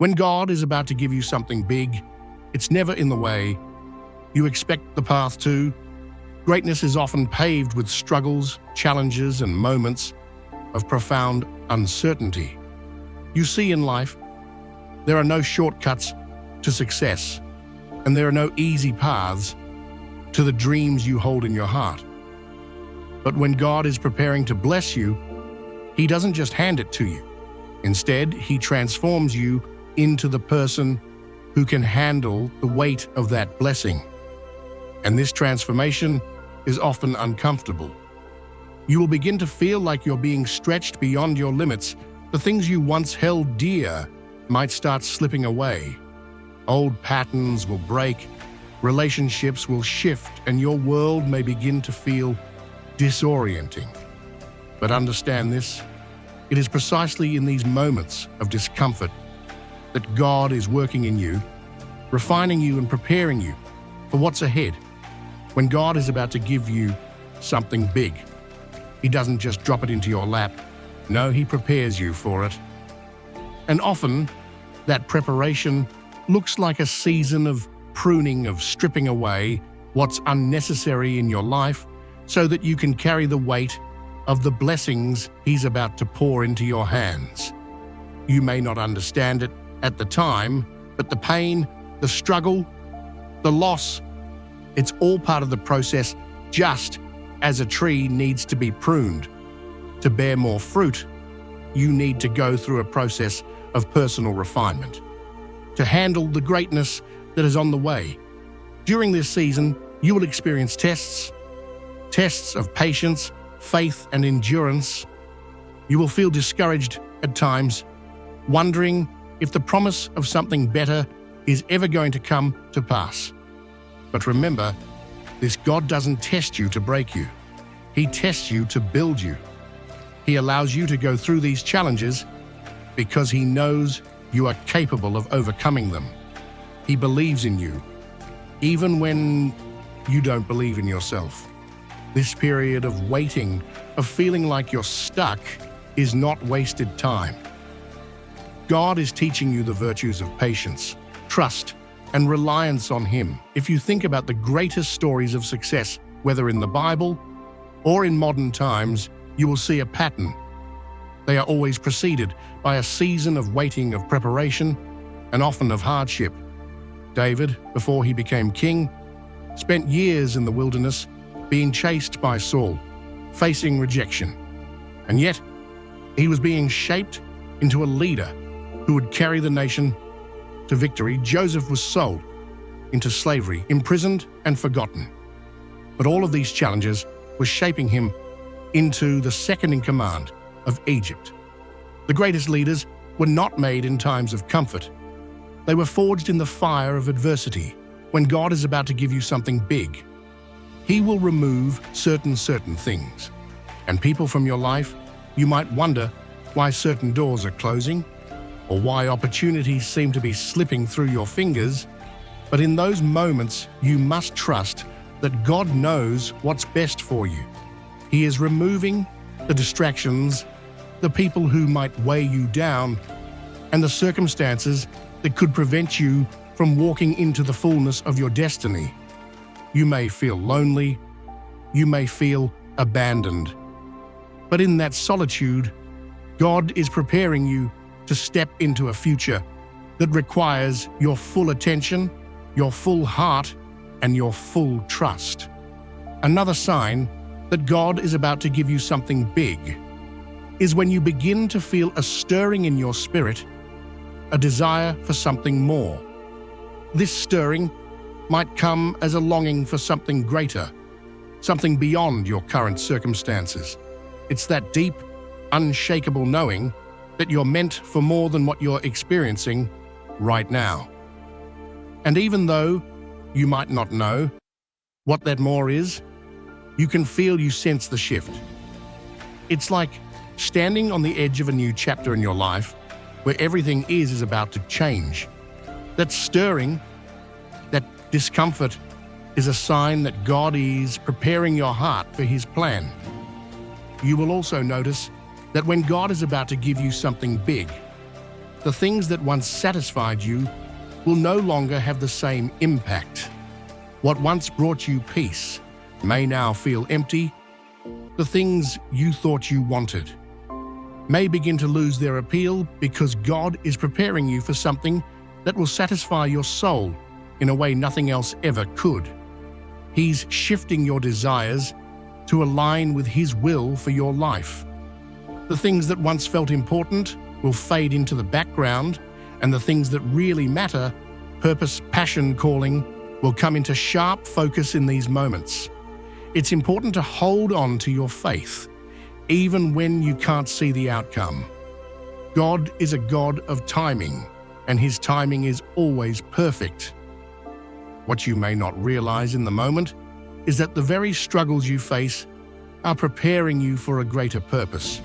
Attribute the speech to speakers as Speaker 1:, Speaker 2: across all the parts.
Speaker 1: When God is about to give you something big, it's never in the way you expect the path to. Greatness is often paved with struggles, challenges, and moments of profound uncertainty. You see, in life, there are no shortcuts to success, and there are no easy paths to the dreams you hold in your heart. But when God is preparing to bless you, He doesn't just hand it to you. Instead, He transforms you into the person who can handle the weight of that blessing. And this transformation is often uncomfortable. You will begin to feel like you're being stretched beyond your limits. The things you once held dear might start slipping away. Old patterns will break, relationships will shift, and your world may begin to feel disorienting. But understand this, it is precisely in these moments of discomfort that God is working in you, refining you and preparing you for what's ahead. When God is about to give you something big, He doesn't just drop it into your lap. No, He prepares you for it. And often, that preparation looks like a season of pruning, of stripping away what's unnecessary in your life so that you can carry the weight of the blessings He's about to pour into your hands. You may not understand it at the time, but the pain, the struggle, the loss, it's all part of the process. Just as a tree needs to be pruned to bear more fruit, you need to go through a process of personal refinement to handle the greatness that is on the way. During this season, you will experience tests of patience, faith, and endurance. You will feel discouraged at times, wondering if the promise of something better is ever going to come to pass. But remember, this God doesn't test you to break you. He tests you to build you. He allows you to go through these challenges because He knows you are capable of overcoming them. He believes in you, even when you don't believe in yourself. This period of waiting, of feeling like you're stuck, is not wasted time. God is teaching you the virtues of patience, trust, and reliance on Him. If you think about the greatest stories of success, whether in the Bible or in modern times, you will see a pattern. They are always preceded by a season of waiting, of preparation, and often of hardship. David, before he became king, spent years in the wilderness, being chased by Saul, facing rejection. And yet, he was being shaped into a leader who would carry the nation to victory. Joseph was sold into slavery, imprisoned and forgotten. But all of these challenges were shaping him into the second in command of Egypt. The greatest leaders were not made in times of comfort. They were forged in the fire of adversity. When God is about to give you something big, He will remove certain things. And people from your life, you might wonder why certain doors are closing or why opportunities seem to be slipping through your fingers. But in those moments, you must trust that God knows what's best for you. He is removing the distractions, the people who might weigh you down, and the circumstances that could prevent you from walking into the fullness of your destiny. You may feel lonely, you may feel abandoned, but in that solitude, God is preparing you to step into a future that requires your full attention, your full heart, and your full trust. Another sign that God is about to give you something big is when you begin to feel a stirring in your spirit, a desire for something more. This stirring might come as a longing for something greater, something beyond your current circumstances. It's that deep, unshakable knowing that you're meant for more than what you're experiencing right now. And even though you might not know what that more is, you can feel, you sense the shift. It's like standing on the edge of a new chapter in your life where everything is about to change. That stirring, that discomfort is a sign that God is preparing your heart for His plan. You will also notice that when God is about to give you something big, The things that once satisfied you will no longer have the same impact. What once brought you peace may now feel empty. The things you thought you wanted may begin to lose their appeal because God is preparing you for something that will satisfy your soul in a way nothing else ever could. He's shifting your desires to align with His will for your life. The things that once felt important will fade into the background, and the things that really matter, purpose, passion, calling, will come into sharp focus in these moments. It's important to hold on to your faith, even when you can't see the outcome. God is a God of timing, and His timing is always perfect. What you may not realize in the moment is that the very struggles you face are preparing you for a greater purpose.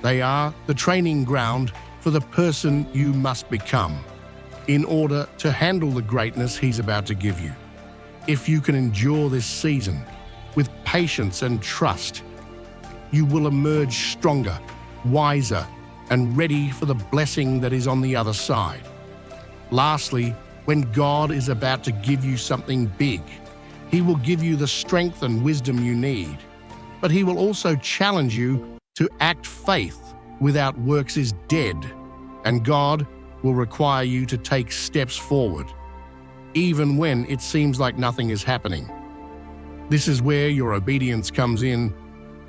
Speaker 1: They are the training ground for the person you must become in order to handle the greatness He's about to give you. If you can endure this season with patience and trust, you will emerge stronger, wiser, and ready for the blessing that is on the other side. Lastly, when God is about to give you something big, He will give you the strength and wisdom you need, but He will also challenge you to act. Faith without works is dead, and God will require you to take steps forward, even when it seems like nothing is happening. This is where your obedience comes in.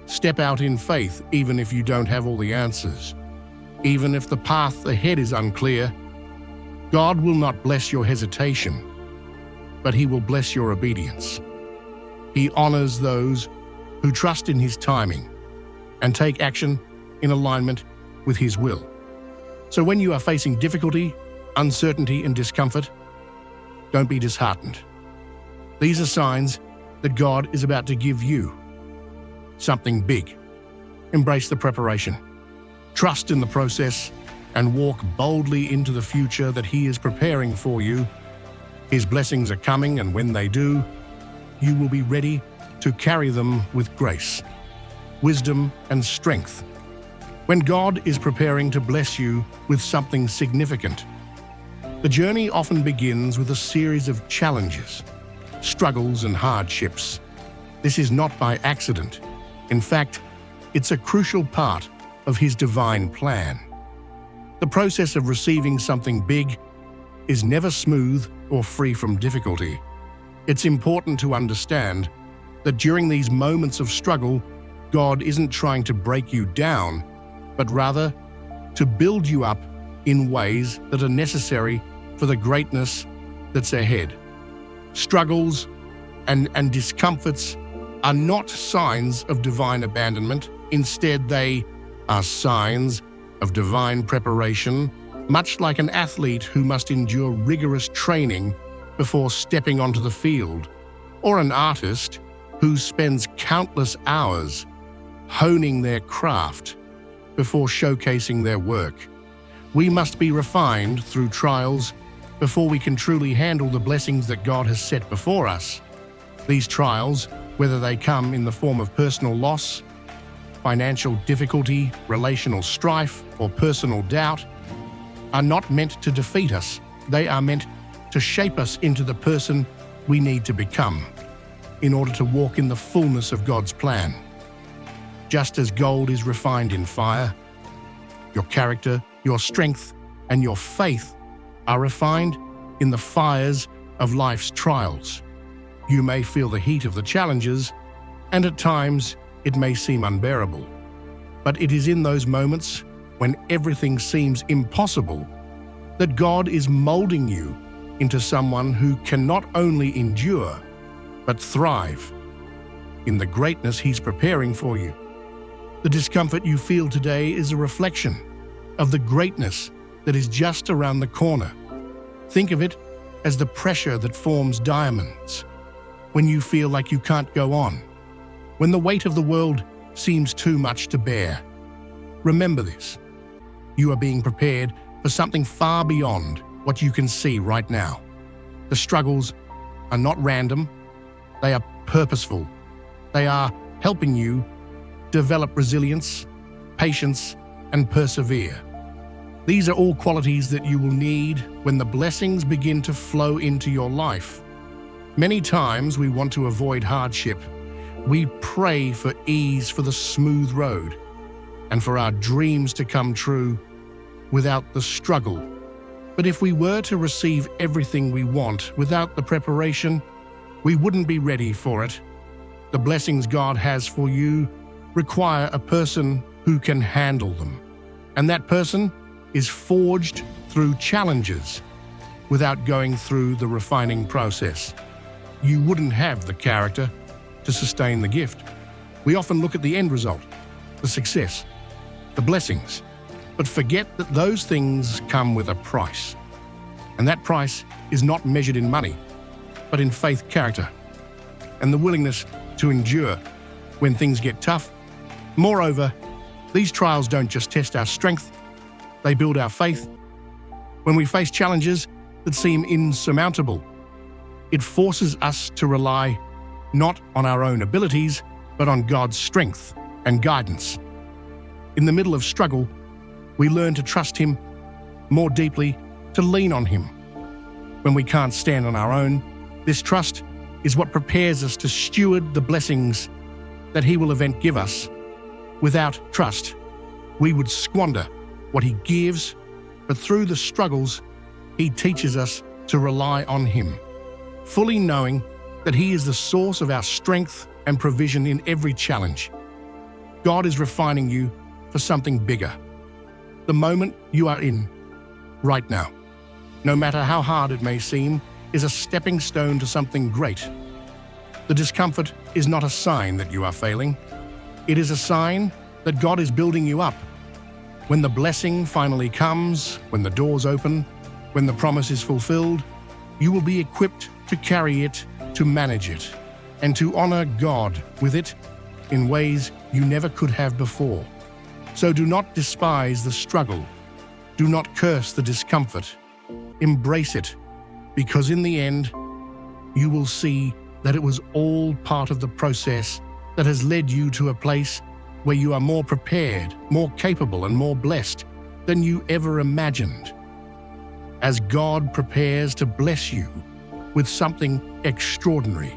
Speaker 1: Step out in faith even if you don't have all the answers. Even if the path ahead is unclear, God will not bless your hesitation, but He will bless your obedience. He honors those who trust in His timing and take action in alignment with His will. So when you are facing difficulty, uncertainty, and discomfort, don't be disheartened. These are signs that God is about to give you something big. Embrace the preparation. Trust in the process and walk boldly into the future that He is preparing for you. His blessings are coming, and when they do, you will be ready to carry them with grace, wisdom, and strength. When God is preparing to bless you with something significant, the journey often begins with a series of challenges, struggles, and hardships. This is not by accident. In fact, it's a crucial part of His divine plan. The process of receiving something big is never smooth or free from difficulty. It's important to understand that during these moments of struggle, God isn't trying to break you down, but rather to build you up in ways that are necessary for the greatness that's ahead. Struggles and discomforts are not signs of divine abandonment. Instead, they are signs of divine preparation, much like an athlete who must endure rigorous training before stepping onto the field, or an artist who spends countless hours honing their craft before showcasing their work. We must be refined through trials before we can truly handle the blessings that God has set before us. These trials, whether they come in the form of personal loss, financial difficulty, relational strife, or personal doubt, are not meant to defeat us. They are meant to shape us into the person we need to become in order to walk in the fullness of God's plan. Just as gold is refined in fire, your character, your strength, and your faith are refined in the fires of life's trials. You may feel the heat of the challenges, and at times it may seem unbearable. But it is in those moments when everything seems impossible that God is molding you into someone who can not only endure, but thrive in the greatness He's preparing for you. The discomfort you feel today is a reflection of the greatness that is just around the corner. Think of it as the pressure that forms diamonds when you feel like you can't go on, when the weight of the world seems too much to bear. Remember this: you are being prepared for something far beyond what you can see right now. The struggles are not random, they are purposeful. They are helping you develop resilience, patience, and persevere. These are all qualities that you will need when the blessings begin to flow into your life. Many times we want to avoid hardship. We pray for ease, for the smooth road, and for our dreams to come true without the struggle. But if we were to receive everything we want without the preparation, we wouldn't be ready for it. The blessings God has for you require a person who can handle them. And that person is forged through challenges without going through the refining process. You wouldn't have the character to sustain the gift. We often look at the end result, the success, the blessings, but forget that those things come with a price. And that price is not measured in money, but in faith, character, and the willingness to endure when things get tough. Moreover, these trials don't just test our strength, they build our faith. When we face challenges that seem insurmountable, it forces us to rely not on our own abilities, but on God's strength and guidance. In the middle of struggle, we learn to trust Him more deeply, to lean on Him. When we can't stand on our own, this trust is what prepares us to steward the blessings that He will eventually give us. Without trust, we would squander what He gives, but through the struggles, He teaches us to rely on Him, fully knowing that He is the source of our strength and provision in every challenge. God is refining you for something bigger. The moment you are in right now, no matter how hard it may seem, is a stepping stone to something great. The discomfort is not a sign that you are failing. It is a sign that God is building you up. When the blessing finally comes, when the doors open, when the promise is fulfilled, you will be equipped to carry it, to manage it, and to honor God with it in ways you never could have before. So do not despise the struggle. Do not curse the discomfort. Embrace it, because in the end, you will see that it was all part of the process that has led you to a place where you are more prepared, more capable, and more blessed than you ever imagined. As God prepares to bless you with something extraordinary,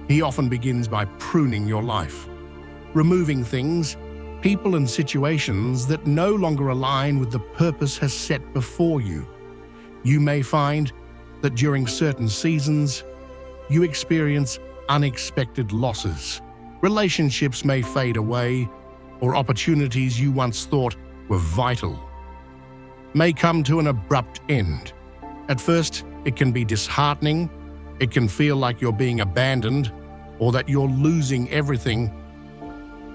Speaker 1: He often begins by pruning your life, removing things, people, and situations that no longer align with the purpose has set before you. You may find that during certain seasons, you experience unexpected losses. Relationships may fade away, or opportunities you once thought were vital may come to an abrupt end. At first, it can be disheartening. It can feel like you're being abandoned or that you're losing everything.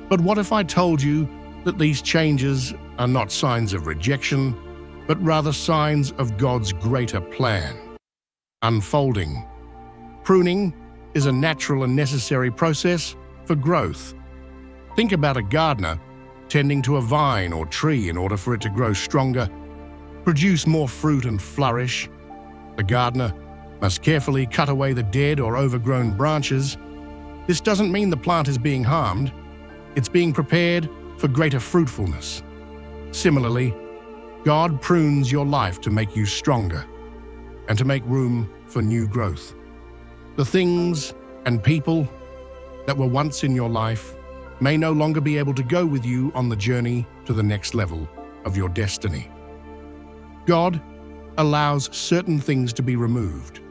Speaker 1: But what if I told you that these changes are not signs of rejection, but rather signs of God's greater plan unfolding? Pruning is a natural and necessary process for growth. Think about a gardener tending to a vine or tree in order for it to grow stronger, produce more fruit, and flourish. The gardener must carefully cut away the dead or overgrown branches. This doesn't mean the plant is being harmed. It's being prepared for greater fruitfulness. Similarly, God prunes your life to make you stronger and to make room for new growth. The things and people that were once in your life may no longer be able to go with you on the journey to the next level of your destiny. God allows certain things to be removed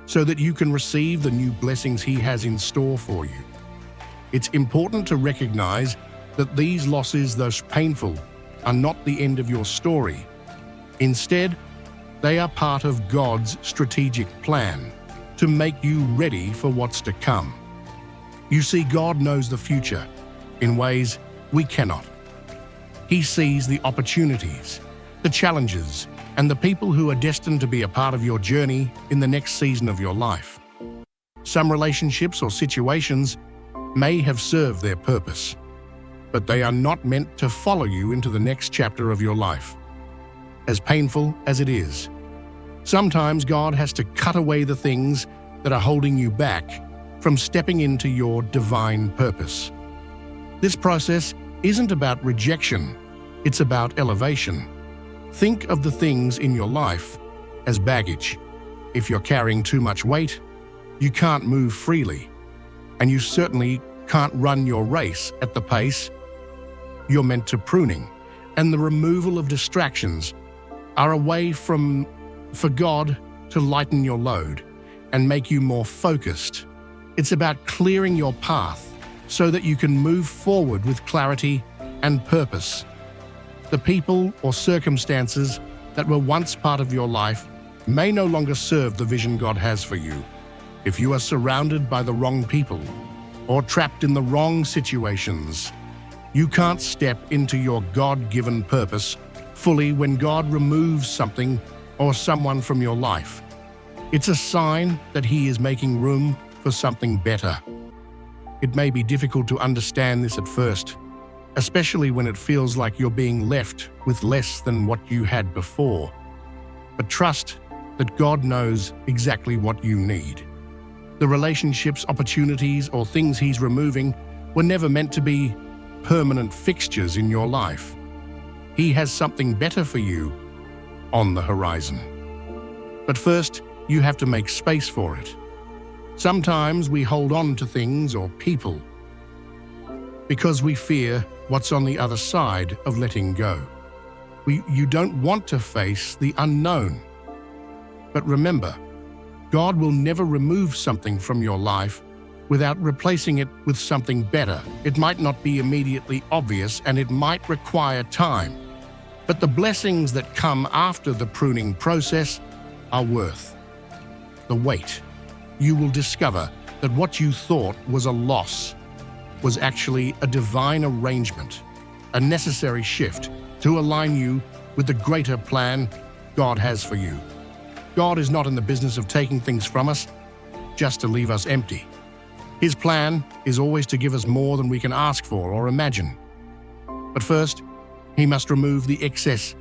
Speaker 1: so that you can receive the new blessings He has in store for you. It's important to recognize that these losses, though painful, are not the end of your story. Instead, they are part of God's strategic plan to make you ready for what's to come. You see, God knows the future in ways we cannot. He sees the opportunities, the challenges, and the people who are destined to be a part of your journey in the next season of your life. Some relationships or situations may have served their purpose, but they are not meant to follow you into the next chapter of your life. As painful as it is, sometimes God has to cut away the things that are holding you back from stepping into your divine purpose. This process isn't about rejection, it's about elevation. Think of the things in your life as baggage. If you're carrying too much weight, you can't move freely, and you certainly can't run your race at the pace you're meant to. Pruning and the removal of distractions are a way for God to lighten your load and make you more focused. It's about clearing your path so that you can move forward with clarity and purpose. The people or circumstances that were once part of your life may no longer serve the vision God has for you. If you are surrounded by the wrong people or trapped in the wrong situations, you can't step into your God-given purpose fully when God removes something or someone from your life. It's a sign that He is making room for something better. It may be difficult to understand this at first, especially when it feels like you're being left with less than what you had before. But trust that God knows exactly what you need. The relationships, opportunities, or things He's removing were never meant to be permanent fixtures in your life. He has something better for you on the horizon. But first, you have to make space for it. Sometimes we hold on to things or people because we fear what's on the other side of letting go. You don't want to face the unknown. But remember, God will never remove something from your life without replacing it with something better. It might not be immediately obvious and it might require time, but the blessings that come after the pruning process are worth the wait. You will discover that what you thought was a loss was actually a divine arrangement, a necessary shift to align you with the greater plan God has for you. God is not in the business of taking things from us just to leave us empty. His plan is always to give us more than we can ask for or imagine. But first, He must remove the excess,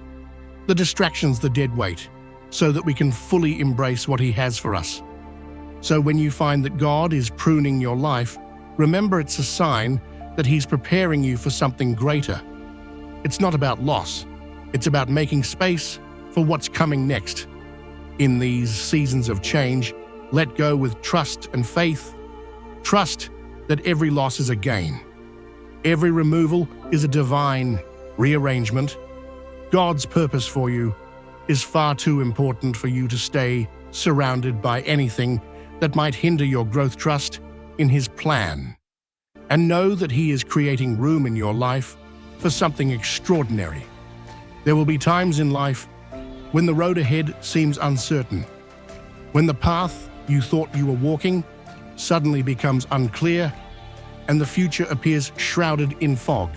Speaker 1: the distractions, the dead weight, so that we can fully embrace what He has for us. So when you find that God is pruning your life, remember it's a sign that He's preparing you for something greater. It's not about loss. It's about making space for what's coming next. In these seasons of change, let go with trust and faith. Trust that every loss is a gain. Every removal is a divine rearrangement. God's purpose for you is far too important for you to stay surrounded by anything that might hinder your growth. Trust in His plan, and know that He is creating room in your life for something extraordinary. There will be times in life when the road ahead seems uncertain, when the path you thought you were walking suddenly becomes unclear and the future appears shrouded in fog.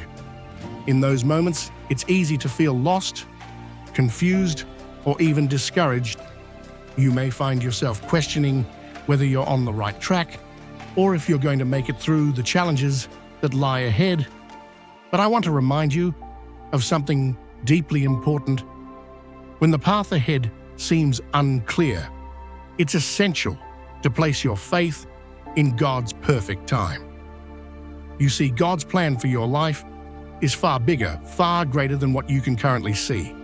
Speaker 1: In those moments, it's easy to feel lost, confused, or even discouraged. You may find yourself questioning whether you're on the right track or if you're going to make it through the challenges that lie ahead. But I want to remind you of something deeply important. When the path ahead seems unclear, it's essential to place your faith in God's perfect time. You see, God's plan for your life is far bigger, far greater than what you can currently see.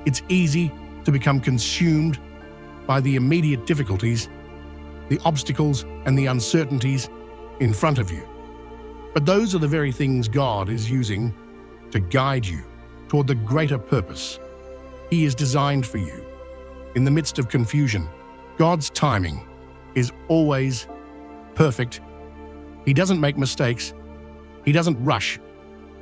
Speaker 1: It's easy to become consumed by the immediate difficulties, the obstacles, and the uncertainties in front of you. But those are the very things God is using to guide you toward the greater purpose He is designed for you. In the midst of confusion, God's timing is always perfect. He doesn't make mistakes. He doesn't rush.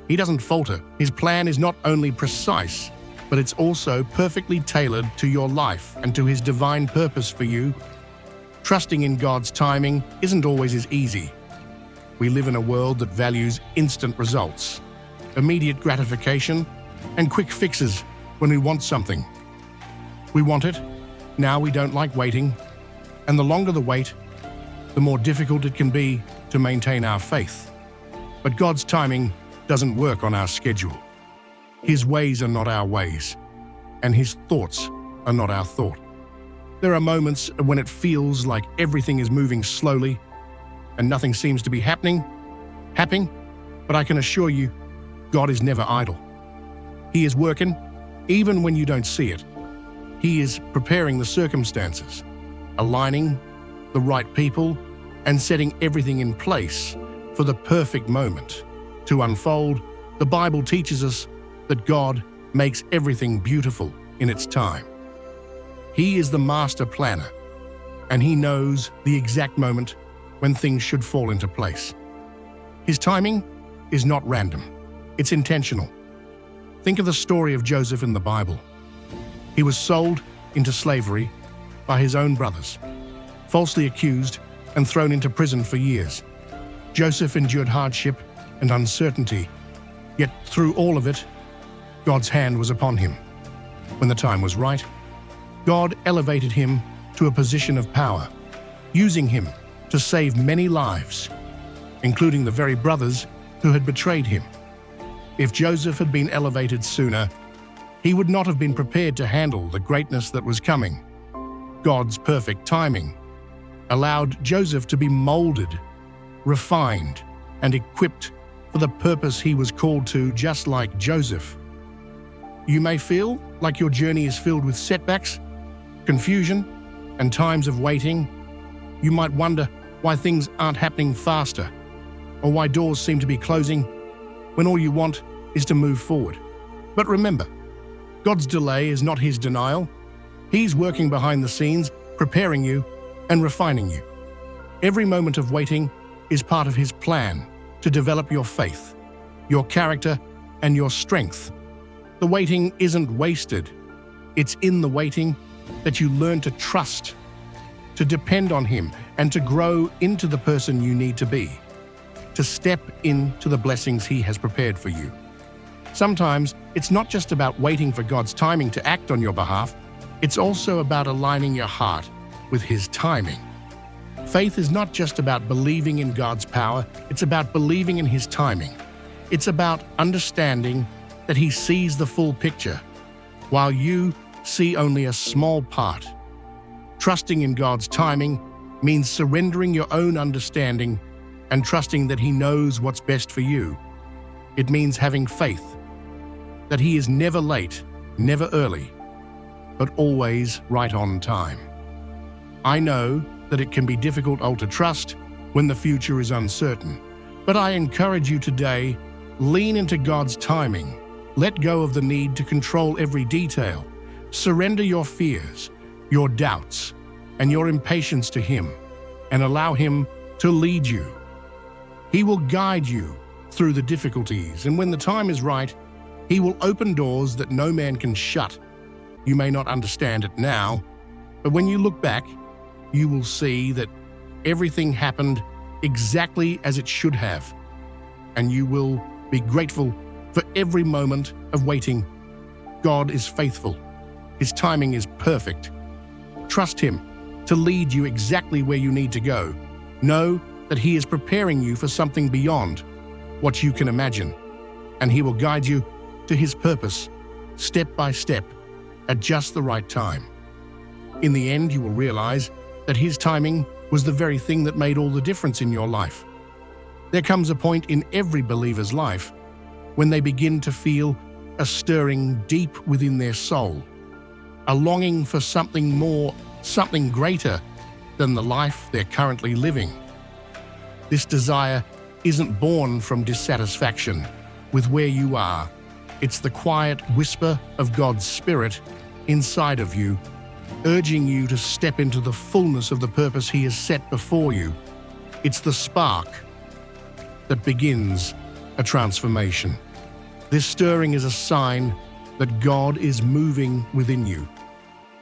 Speaker 1: He doesn't falter. His plan is not only precise, but it's also perfectly tailored to your life and to His divine purpose for you. Trusting in God's timing isn't always as easy. We live in a world that values instant results, immediate gratification, and quick fixes when we want something. We want it. Now we don't like waiting. And the longer the wait, the more difficult it can be to maintain our faith. But God's timing doesn't work on our schedule. His ways are not our ways, and His thoughts are not our thought. There are moments when it feels like everything is moving slowly and nothing seems to be happening, but I can assure you, God is never idle. He is working, Even when you don't see it, He is preparing the circumstances, aligning the right people, and setting everything in place for the perfect moment to unfold. The Bible teaches us that God makes everything beautiful in its time. He is the master planner, and He knows the exact moment when things should fall into place. His timing is not random, it's intentional. Think of the story of Joseph in the Bible. He was sold into slavery by his own brothers, falsely accused and thrown into prison for years. Joseph endured hardship and uncertainty, yet through all of it, God's hand was upon him. When the time was right, God elevated him to a position of power, using him to save many lives, including the very brothers who had betrayed him. If Joseph had been elevated sooner, he would not have been prepared to handle the greatness that was coming. God's perfect timing allowed Joseph to be molded, refined, and equipped for the purpose he was called to, just like Joseph. You may feel like your journey is filled with setbacks, confusion, and times of waiting. You might wonder why things aren't happening faster, or why doors seem to be closing when all you want is to move forward. But remember, God's delay is not His denial. He's working behind the scenes, preparing you and refining you. Every moment of waiting is part of His plan to develop your faith, your character, and your strength. The waiting isn't wasted. It's in the waiting that you learn to trust, to depend on Him, and to grow into the person you need to be, to step into the blessings He has prepared for you. Sometimes it's not just about waiting for God's timing to act on your behalf, it's also about aligning your heart with His timing. Faith is not just about believing in God's power, it's about believing in His timing. It's about understanding that He sees the full picture, while you see only a small part. Trusting in God's timing means surrendering your own understanding and trusting that He knows what's best for you. It means having faith that He is never late, never early, but always right on time. I know that it can be difficult to trust when the future is uncertain, but I encourage you today, lean into God's timing. Let go of the need to control every detail. Surrender your fears, your doubts, and your impatience to Him, and allow Him to lead you. He will guide you through the difficulties, and when the time is right, He will open doors that no man can shut. You may not understand it now, but when you look back, you will see that everything happened exactly as it should have, and you will be grateful for every moment of waiting. God is faithful. His timing is perfect. Trust Him to lead you exactly where you need to go. Know that He is preparing you for something beyond what you can imagine, and He will guide you to His purpose, step by step, at just the right time. In the end, you will realize that His timing was the very thing that made all the difference in your life. There comes a point in every believer's life when they begin to feel a stirring deep within their soul, a longing for something more, something greater than the life they're currently living. This desire isn't born from dissatisfaction with where you are. It's the quiet whisper of God's Spirit inside of you, urging you to step into the fullness of the purpose He has set before you. It's the spark that begins a transformation. This stirring is a sign that God is moving within you,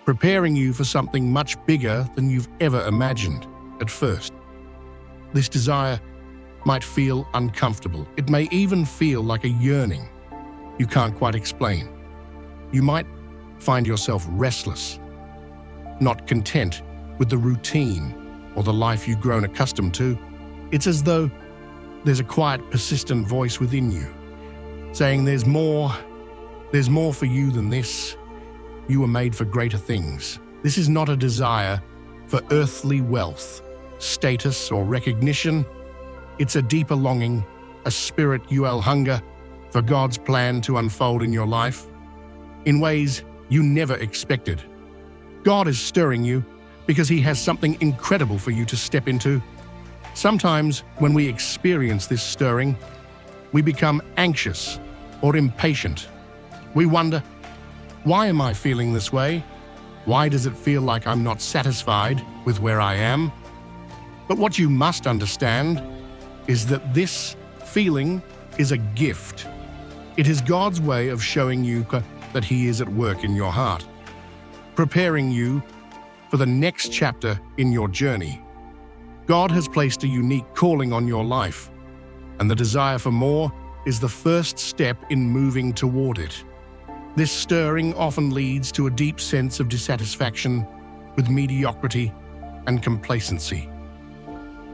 Speaker 1: preparing you for something much bigger than you've ever imagined at first. This desire might feel uncomfortable. It may even feel like a yearning you can't quite explain. You might find yourself restless, not content with the routine or the life you've grown accustomed to. It's as though there's a quiet, persistent voice within you saying there's more for you than this. You were made for greater things. This is not a desire for earthly wealth, status, or recognition. It's a deeper longing, a spiritual hunger for God's plan to unfold in your life. in ways you never expected. God is stirring you because He has something incredible for you to step into. Sometimes when we experience this stirring, we become anxious or impatient. We wonder, why am I feeling this way? Why does it feel like I'm not satisfied with where I am? But what you must understand is that this feeling is a gift. It is God's way of showing you that He is at work in your heart, preparing you for the next chapter in your journey. God has placed a unique calling on your life, and the desire for more is the first step in moving toward it. This stirring often leads to a deep sense of dissatisfaction with mediocrity and complacency.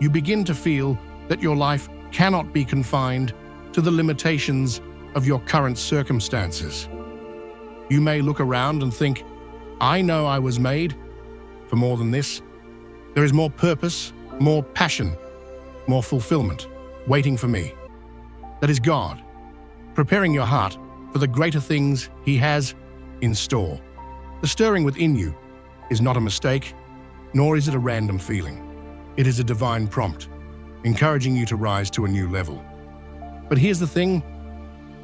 Speaker 1: You begin to feel that your life cannot be confined to the limitations of your current circumstances. You may look around and think, I know I was made for more than this. There is more purpose, more passion, more fulfillment waiting for me. That is God, preparing your heart for the greater things He has in store. The stirring within you is not a mistake, nor is it a random feeling. It is a divine prompt, encouraging you to rise to a new level. But here's the thing,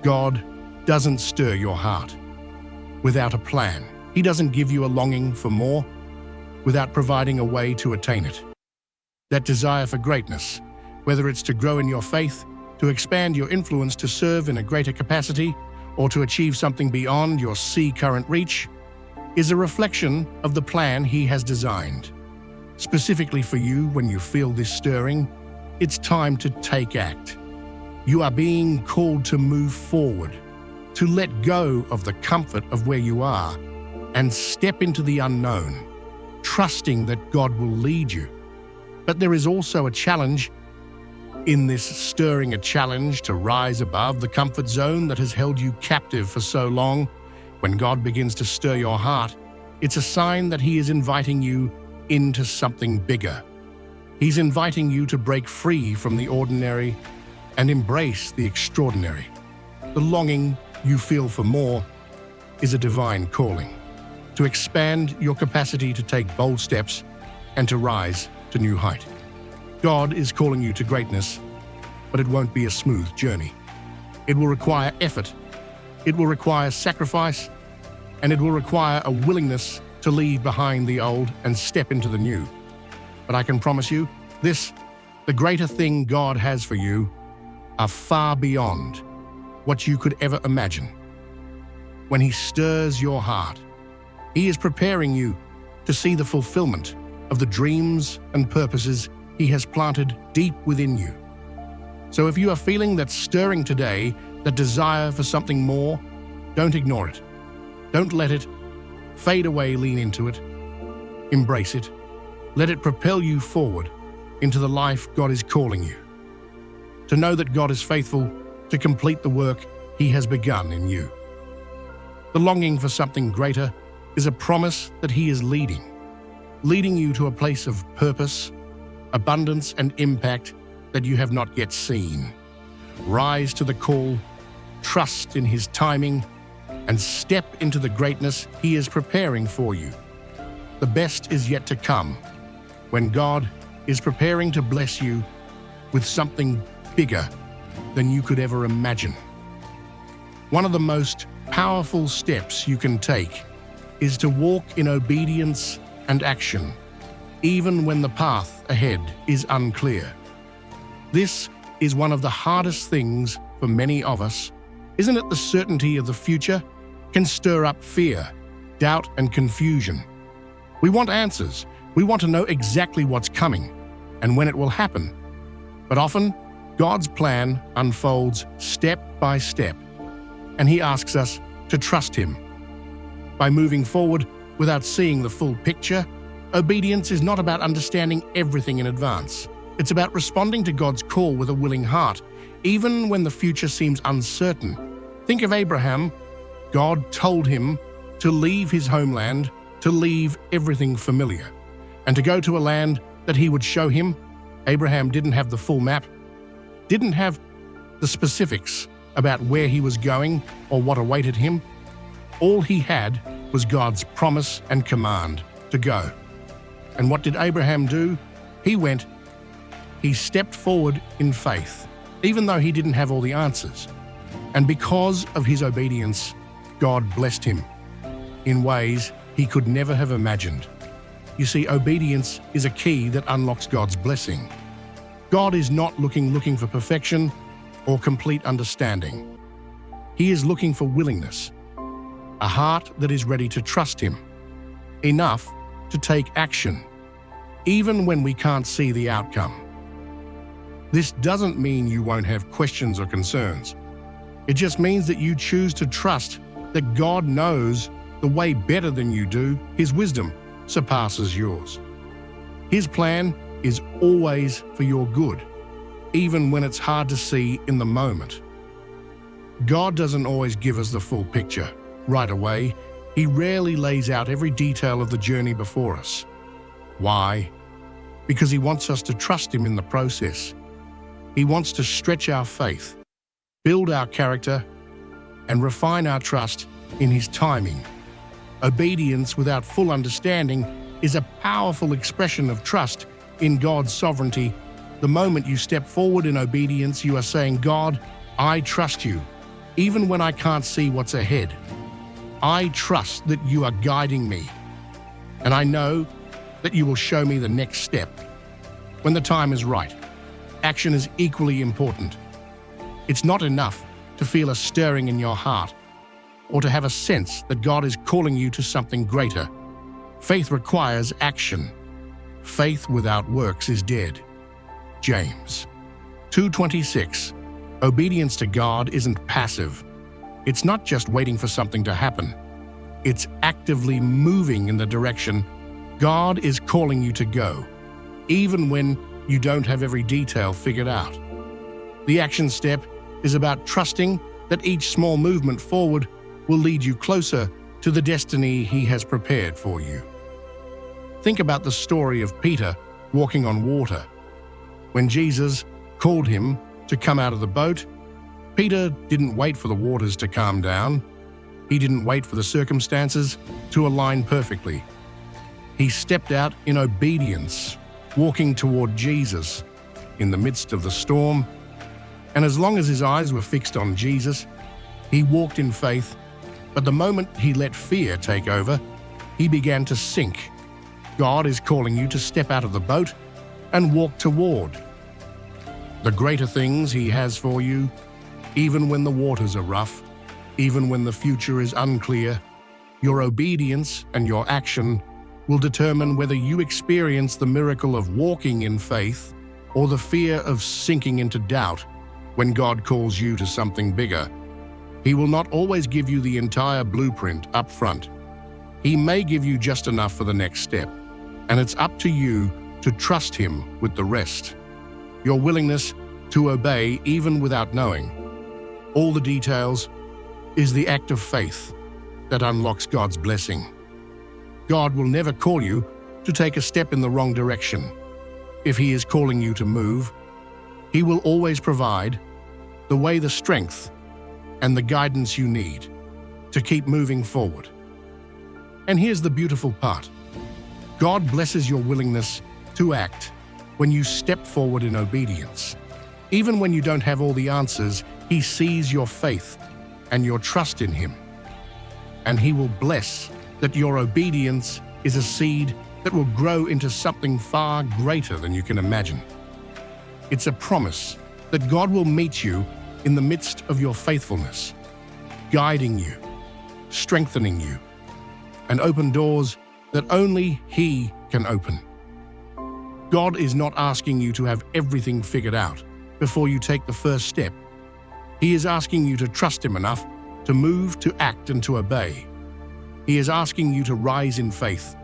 Speaker 1: God doesn't stir your heart without a plan. He doesn't give you a longing for more without providing a way to attain it. That desire for greatness, whether it's to grow in your faith, to expand your influence, to serve in a greater capacity, or to achieve something beyond your current reach, is a reflection of the plan He has designed. Specifically for you, when you feel this stirring, it's time to take act. You are being called to move forward, to let go of the comfort of where you are and step into the unknown, trusting that God will lead you. But there is also a challenge in this stirring, a challenge to rise above the comfort zone that has held you captive for so long. When God begins to stir your heart, it's a sign that He is inviting you into something bigger. He's inviting you to break free from the ordinary and embrace the extraordinary. The longing you feel for more is a divine calling, to expand your capacity to take bold steps and to rise to new height. God is calling you to greatness, but it won't be a smooth journey. It will require effort, it will require sacrifice, and it will require a willingness to leave behind the old and step into the new. But I can promise you, the greater thing God has for you are far beyond what you could ever imagine. When He stirs your heart, He is preparing you to see the fulfillment of the dreams and purposes He has planted deep within you. So if you are feeling that stirring today, that desire for something more, don't ignore it. Don't let it fade away. Lean into it. Embrace it. Let it propel you forward into the life God is calling you. To know that God is faithful to complete the work He has begun in you. The longing for something greater is a promise that He is leading you to a place of purpose, abundance, and impact that you have not yet seen. Rise to the call, trust in His timing, and step into the greatness He is preparing for you. The best is yet to come, when God is preparing to bless you with something bigger than you could ever imagine. One of the most powerful steps you can take is to walk in obedience and action, even when the path ahead is unclear. This is one of the hardest things for many of us. Isn't it? The certainty of the future can stir up fear, doubt, and confusion. We want answers. We want to know exactly what's coming and when it will happen. But often, God's plan unfolds step by step, and He asks us to trust Him. By moving forward without seeing the full picture, obedience is not about understanding everything in advance. It's about responding to God's call with a willing heart, even when the future seems uncertain. Think of Abraham. God told him to leave his homeland, to leave everything familiar, and to go to a land that He would show him. Abraham didn't have the full map, didn't have the specifics about where he was going or what awaited him. All he had was God's promise and command to go. And what did Abraham do? He went. He stepped forward in faith, even though he didn't have all the answers. And because of his obedience, God blessed him in ways he could never have imagined. You see, obedience is a key that unlocks God's blessing. God is not looking for perfection or complete understanding. He is looking for willingness, a heart that is ready to trust him, enough to take action, even when we can't see the outcome. This doesn't mean you won't have questions or concerns. It just means that you choose to trust that God knows the way better than you do. His wisdom surpasses yours. His plan is always for your good, even when it's hard to see in the moment. God doesn't always give us the full picture right away. He rarely lays out every detail of the journey before us. Why? Because he wants us to trust him in the process. He wants to stretch our faith, build our character, and refine our trust in his timing. Obedience without full understanding is a powerful expression of trust in God's sovereignty. The moment you step forward in obedience, you are saying, God, I trust you, even when I can't see what's ahead. I trust that you are guiding me, and I know that you will show me the next step. When the time is right, action is equally important. It's not enough to feel a stirring in your heart or to have a sense that God is calling you to something greater. Faith requires action. Faith without works is dead. James 2:26. Obedience to God isn't passive. It's not just waiting for something to happen. It's actively moving in the direction God is calling you to go, even when you don't have every detail figured out. The action step is about trusting that each small movement forward will lead you closer to the destiny he has prepared for you. Think about the story of Peter walking on water. When Jesus called him to come out of the boat, Peter didn't wait for the waters to calm down. He didn't wait for the circumstances to align perfectly. He stepped out in obedience, walking toward Jesus in the midst of the storm. And as long as his eyes were fixed on Jesus, he walked in faith. But the moment he let fear take over, he began to sink. God is calling you to step out of the boat and walk toward the greater things he has for you, even when the waters are rough, even when the future is unclear. Your obedience and your action will determine whether you experience the miracle of walking in faith or the fear of sinking into doubt when God calls you to something bigger. He will not always give you the entire blueprint up front. He may give you just enough for the next step, and it's up to you to trust him with the rest. Your willingness to obey even without knowing all the details is the act of faith that unlocks God's blessing. God will never call you to take a step in the wrong direction. If he is calling you to move, he will always provide the way, the strength, and the guidance you need to keep moving forward. And here's the beautiful part. God blesses your willingness to act when you step forward in obedience. Even when you don't have all the answers, he sees your faith and your trust in him. And he will bless that your obedience is a seed that will grow into something far greater than you can imagine. It's a promise that God will meet you in the midst of your faithfulness, guiding you, strengthening you, and open doors that only he can open. God is not asking you to have everything figured out before you take the first step. He is asking you to trust him enough to move, to act, and to obey. He is asking you to rise in faith,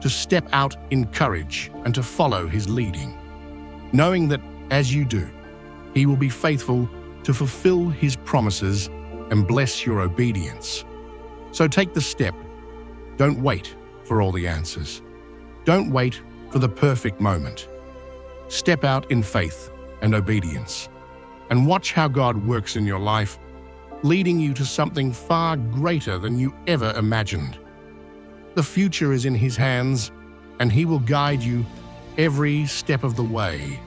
Speaker 1: to step out in courage, and to follow his leading, knowing that as you do, he will be faithful to fulfill his promises and bless your obedience. So take the step. Don't wait for all the answers. Don't wait for the perfect moment. Step out in faith and obedience, and watch how God works in your life leading you to something far greater than you ever imagined. The future is in His hands, and He will guide you every step of the way.